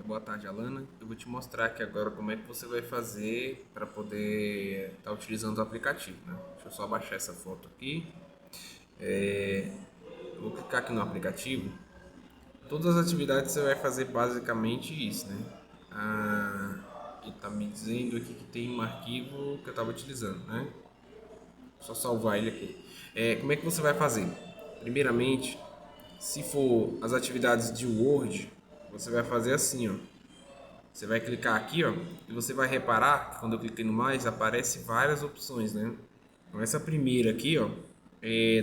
Boa tarde, Alana. Eu vou te mostrar aqui agora como é que você vai fazer para poder estar utilizando o aplicativo, né? Deixa eu só baixar essa foto aqui. Eu vou clicar aqui no aplicativo. Todas as atividades você vai fazer basicamente isso, né? E tá me dizendo aqui que tem um arquivo que eu estava utilizando, né? Só salvar ele aqui. Como é que você vai fazer? Primeiramente, se for as atividades de Word, você vai fazer assim, ó. Você vai clicar aqui, ó, e você vai reparar que quando eu cliquei no mais, aparece várias opções, né? Então essa primeira aqui, ó,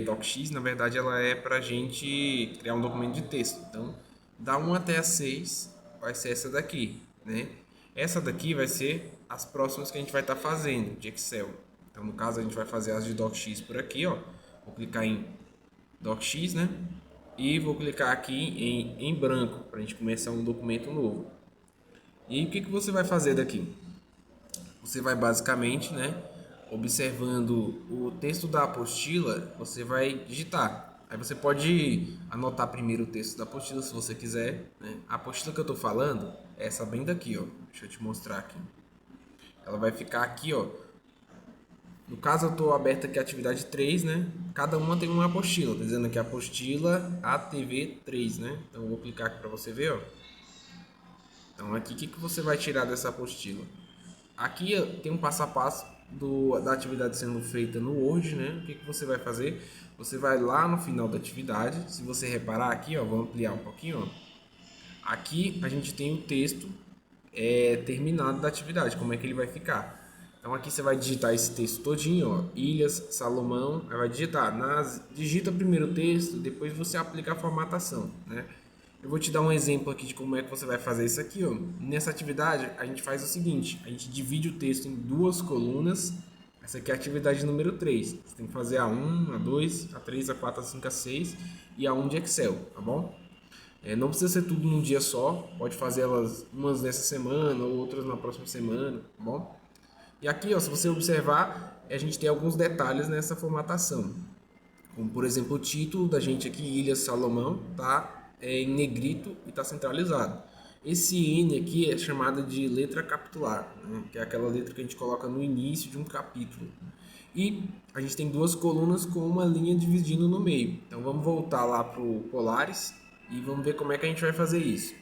DocX, na verdade ela é pra gente criar um documento de texto. Então, da 1 até a 6 vai ser essa daqui, né? Essa daqui vai ser as próximas que a gente vai estar fazendo de Excel. Então, no caso, a gente vai fazer as de DocX por aqui, ó. Vou clicar em DocX, né? E vou clicar aqui em branco para a gente começar um documento novo. E o que você vai fazer daqui? Você vai basicamente, né, observando o texto da apostila, você vai digitar. Aí você pode anotar primeiro o texto da apostila se você quiser, né? A apostila que eu estou falando é essa bem daqui, ó. Deixa eu te mostrar aqui. Ela vai ficar aqui, ó. No caso eu estou aberto aqui a atividade 3, né? Cada uma tem uma apostila, tá dizendo aqui apostila ATV3, né? Então eu vou clicar aqui para você ver, ó. Então aqui o que você vai tirar dessa apostila? Aqui tem um passo a passo da atividade sendo feita no Word, né? O que você vai fazer? Você vai lá no final da atividade. Se você reparar aqui, ó, vou ampliar um pouquinho, ó. Aqui a gente tem o texto terminado da atividade, como é que ele vai ficar. Então aqui você vai digitar esse texto todinho, ó, Ilhas, Salomão, aí vai digitar, digita primeiro o texto, depois você aplica a formatação, né? Eu vou te dar um exemplo aqui de como é que você vai fazer isso aqui, ó. Nessa atividade a gente faz o seguinte, a gente divide o texto em duas colunas. Essa aqui é a atividade número 3. Você tem que fazer a 1, a 2, a 3, a 4, a 5, a 6 e a 1 de Excel, tá bom? Não precisa ser tudo num dia só, pode fazer elas umas nessa semana ou outras na próxima semana, tá bom? E aqui, ó, se você observar, a gente tem alguns detalhes nessa formatação. Como, por exemplo, o título da gente aqui, Ilha Salomão, tá em negrito e está centralizado. Esse N aqui é chamada de letra capitular, né? Que é aquela letra que a gente coloca no início de um capítulo. E a gente tem duas colunas com uma linha dividindo no meio. Então vamos voltar lá para o Polaris e vamos ver como é que a gente vai fazer isso.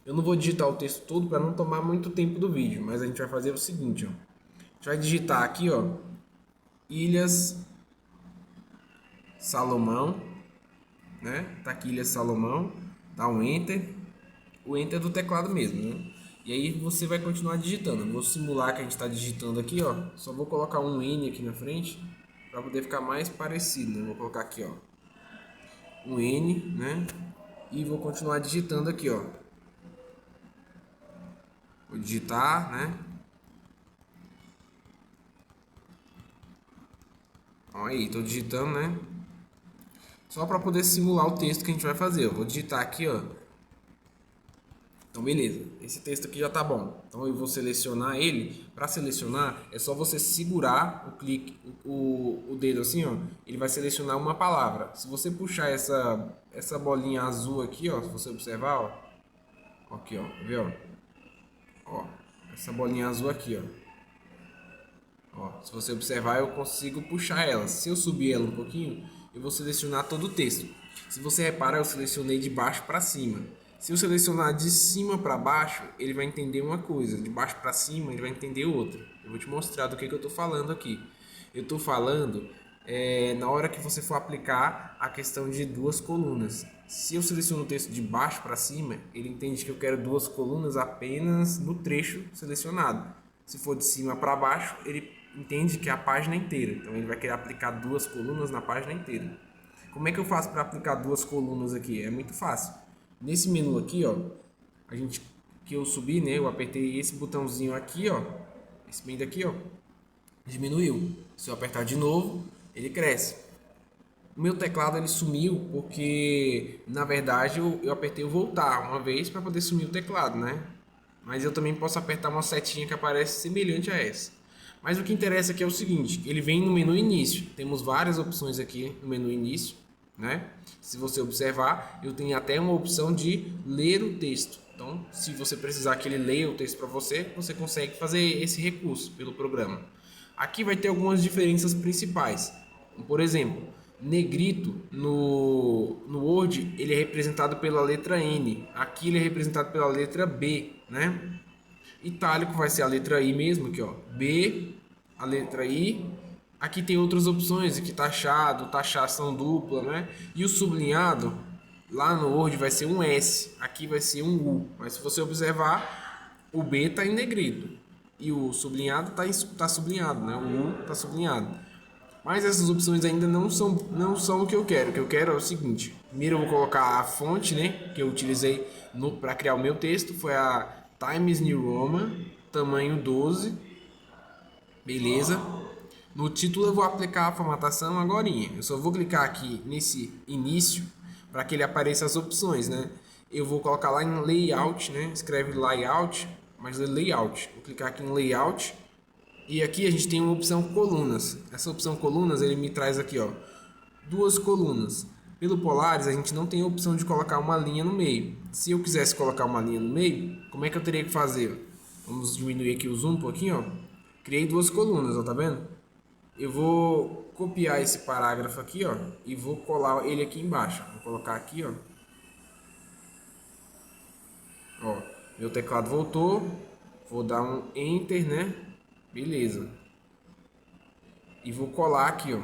Eu não vou digitar o texto todo para não tomar muito tempo do vídeo, mas a gente vai fazer o seguinte, ó. A gente vai digitar aqui, ó, Ilhas Salomão, né? Tá aqui Ilhas Salomão, dá um Enter, o Enter é do teclado mesmo, né? E aí você vai continuar digitando. Eu vou simular que a gente está digitando aqui, ó. Só vou colocar um N aqui na frente para poder ficar mais parecido, né? Vou colocar aqui, ó, um N, né? E vou continuar digitando aqui, ó. Vou digitar, né? Ó, aí, tô digitando, né? Só para poder simular o texto que a gente vai fazer. Eu vou digitar aqui, ó. Então, beleza. Esse texto aqui já tá bom. Então, eu vou selecionar ele. Para selecionar, é só você segurar o clique, o dedo assim, ó. Ele vai selecionar uma palavra. Se você puxar essa bolinha azul aqui, ó, se você observar, ó. Aqui, ó. Vê, ó. Ó, essa bolinha azul aqui, ó. Se você observar, eu consigo puxar ela. Se eu subir ela um pouquinho, eu vou selecionar todo o texto. Se você reparar, eu selecionei de baixo para cima. Se eu selecionar de cima para baixo, ele vai entender uma coisa. De baixo para cima, ele vai entender outra. Eu vou te mostrar do que eu estou falando aqui. Eu estou falando na hora que você for aplicar a questão de duas colunas. Se eu seleciono o texto de baixo para cima, ele entende que eu quero duas colunas apenas no trecho selecionado. Se for de cima para baixo, ele entende que é a página inteira. Então ele vai querer aplicar duas colunas na página inteira. Como é que eu faço para aplicar duas colunas aqui? É muito fácil. Nesse menu aqui, ó, que eu subi, né? Eu apertei esse botãozinho aqui, ó, esse bem daqui, ó, diminuiu. Se eu apertar de novo, ele cresce. O meu teclado ele sumiu porque, na verdade, eu apertei o voltar uma vez para poder sumir o teclado, né? Mas eu também posso apertar uma setinha que aparece semelhante a essa. Mas o que interessa aqui é o seguinte, ele vem no menu início. Temos várias opções aqui no menu início, né? Se você observar, eu tenho até uma opção de ler o texto. Então, se você precisar que ele leia o texto para você, você consegue fazer esse recurso pelo programa. Aqui vai ter algumas diferenças principais. Por exemplo, negrito no Word ele é representado pela letra N. Aqui ele é representado pela letra B, né? Itálico vai ser a letra I mesmo, aqui ó, B, a letra I. Aqui tem outras opções, aqui taxado, taxação dupla, né? E o sublinhado, lá no Word vai ser um S, aqui vai ser um U. Mas se você observar, o B está em negrito e o sublinhado tá sublinhado, né? O U está sublinhado. Mas essas opções ainda não são o que eu quero. O que eu quero é o seguinte: primeiro eu vou colocar a fonte, né, que eu utilizei para criar o meu texto, foi a Times New Roman, tamanho 12, beleza. No título eu vou aplicar a formatação agorinha. Eu só vou clicar aqui nesse início para que ele apareça as opções, né? Eu vou colocar lá em layout, né? Escreve layout, mas é layout. Vou clicar aqui em layout. E aqui a gente tem uma opção colunas. Essa opção colunas ele me traz aqui, ó, duas colunas. Pelo Polaris a gente não tem a opção de colocar uma linha no meio. Se eu quisesse colocar uma linha no meio, como é que eu teria que fazer? Vamos diminuir aqui o zoom um pouquinho, ó. Criei duas colunas, ó, tá vendo? Eu vou copiar esse parágrafo aqui, ó, e vou colar ele aqui embaixo. Vou colocar aqui, ó. Ó, meu teclado voltou. Vou dar um Enter, né? Beleza. E vou colar aqui, ó,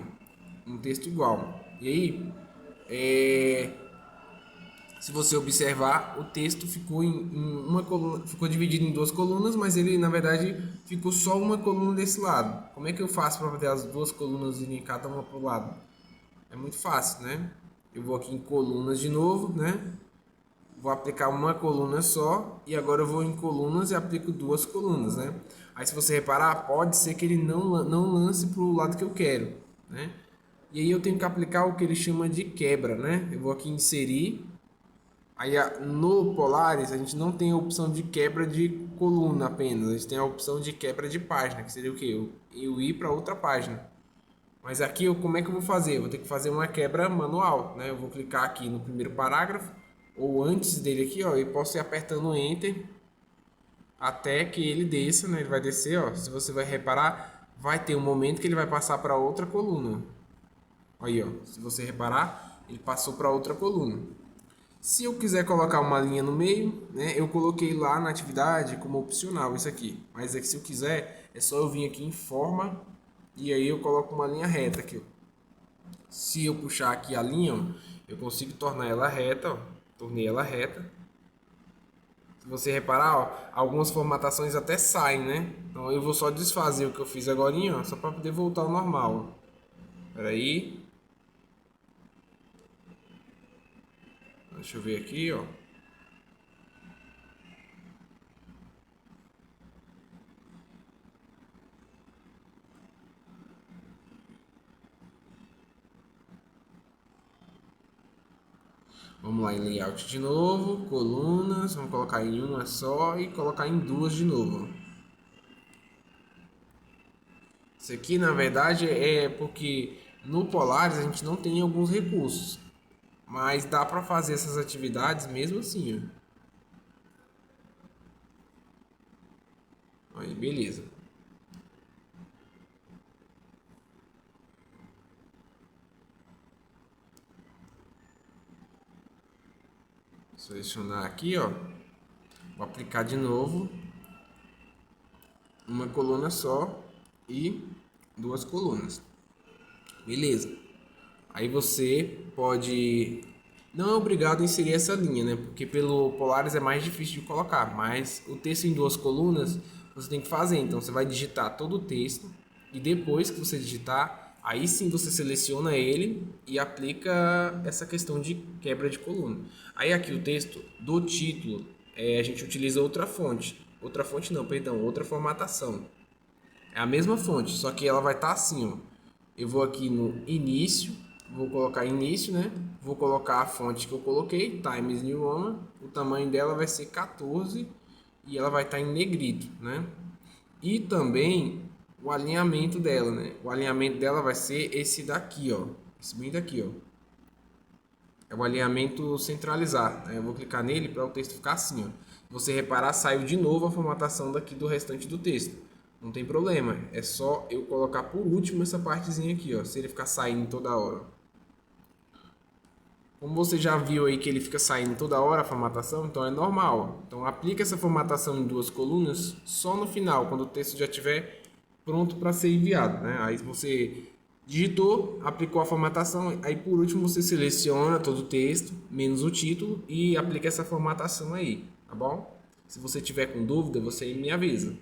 um texto igual. E aí, se você observar, o texto ficou em uma coluna, ficou dividido em duas colunas, mas ele na verdade ficou só uma coluna desse lado. Como é que eu faço para ter as duas colunas irem cada uma para o lado? É muito fácil, né? Eu vou aqui em colunas de novo, né? Vou aplicar uma coluna só e agora eu vou em colunas e aplico duas colunas, né? Aí se você reparar, pode ser que ele não lance para o lado que eu quero, né? E aí eu tenho que aplicar o que ele chama de quebra, né? Eu vou aqui inserir. Aí no Polaris a gente não tem a opção de quebra de coluna apenas, a gente tem a opção de quebra de página, que seria o que? Eu ir para outra página. Mas aqui como é que eu vou fazer? Eu vou ter que fazer uma quebra manual, né? Eu vou clicar aqui no primeiro parágrafo, ou antes dele aqui, ó, e posso ir apertando Enter até que ele desça, né? Ele vai descer, ó. Se você vai reparar, vai ter um momento que ele vai passar para outra coluna. Aí, ó, se você reparar, ele passou para outra coluna. Se eu quiser colocar uma linha no meio, né, eu coloquei lá na atividade como opcional isso aqui. Mas é que se eu quiser, é só eu vir aqui em forma e aí eu coloco uma linha reta aqui. Ó. Se eu puxar aqui a linha, ó, eu consigo tornar ela reta, ó. Tornei ela reta. Se você reparar, ó, algumas formatações até saem, né? Então eu vou só desfazer o que eu fiz agora, ó, só para poder voltar ao normal. Espera aí. Deixa eu ver aqui, ó. Vamos lá em layout de novo, colunas, vamos colocar em uma só e colocar em duas de novo. Isso aqui na verdade é porque no Polaris a gente não tem alguns recursos, mas dá para fazer essas atividades mesmo assim. Ó. Aí, beleza. Selecionar aqui, ó. Vou aplicar de novo uma coluna só e duas colunas. Beleza. Aí você pode... Não é obrigado a inserir essa linha, né? Porque pelo Polaris é mais difícil de colocar. Mas o texto em duas colunas você tem que fazer. Então você vai digitar todo o texto. E depois que você digitar, aí sim você seleciona ele e aplica essa questão de quebra de coluna. Aí aqui o texto do título, a gente utiliza outra fonte. Outra fonte não, perdão, outra formatação. É a mesma fonte, só que ela vai estar assim, ó. Eu vou aqui no início, vou colocar início, né? Vou colocar a fonte que eu coloquei, Times New Roman. O tamanho dela vai ser 14 e ela vai estar em negrito, né? E também o alinhamento dela, né? O alinhamento dela vai ser esse daqui, ó. Esse bem daqui, ó. É o alinhamento centralizar, né? Eu vou clicar nele para o texto ficar assim, ó. Se você reparar, saiu de novo a formatação daqui do restante do texto. Não tem problema, é só eu colocar por último essa partezinha aqui, ó, se ele ficar saindo toda hora. Como você já viu aí que ele fica saindo toda hora a formatação, então é normal. Então aplica essa formatação em duas colunas só no final, quando o texto já estiver pronto para ser enviado, né? Aí você digitou, aplicou a formatação, aí por último você seleciona todo o texto, menos o título e aplica essa formatação aí, tá bom? Se você tiver com dúvida, você me avisa.